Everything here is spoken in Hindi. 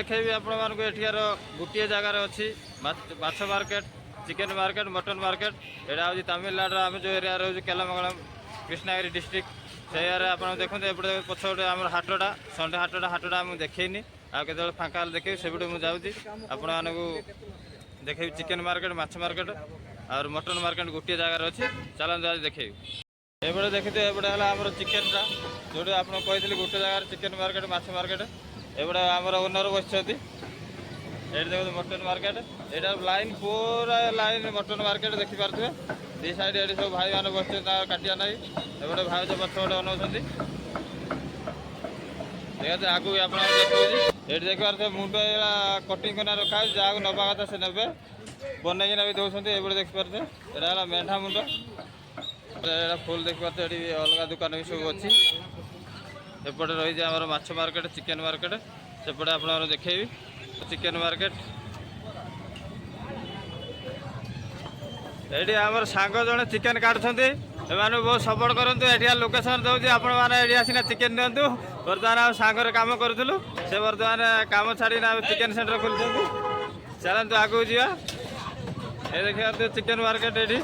देखेबी आपण मानक एठियार गोटे जगार अच्छी माछ market chicken market mutton market एटा हूँ तमिलनाडु आम जो एरिया रोज केलामंगलम कृष्णगिरी डिस्ट्रिक्ट से आप देखते एपटे पछपटे आम हाटटा संडे हाटटा मुझे देखनी आते फाँका देखे से मुझे आपण मानक देखेबी चिकेन मार्केट माछ मार्केट और मटन मार्केट गोटे जगार अच्छी चलते आज देखेबी एपटे देखते एपटे है आम चिकेनटा जो आप कही गोटे जगार चिकेन मार्केट माछ मार्केट एपटे आमर ओनर बस ये देखो मटन मार्केट यहाँ लाइन पूरा लाइन मटन मार्केट देखिपे दी साइड ये सब भाई मैंने बस काटिया ना एपटे भाई जो पछपटे अनाऊँच देखते आगू आप देखिए ये देखिए मुंड कटिंग करना रखा जहाँ नवा कथा से ने बनईना भी दौरान ये देखिपारे यहाँ मेढ़ा मुंड फुल देखिपारे ये अलग दुकान भी सब अच्छी एपटे रही आम माछ मार्केट चिकेन मार्केट सेपटे आप देखेबी चिकेन मार्केट ये आमर सांग जड़े चिकेन काटुंट एम बहुत सपोर्ट करूँ ये लोकेशन दूसरी आपना चिकेन नियंतु बर्तमान आम सांगे कम करूँ से बर्तमान कम छाड़ी चिकेन सेंटर खोलते चलते आगू जा ये देखिए चिकेन मार्केट ये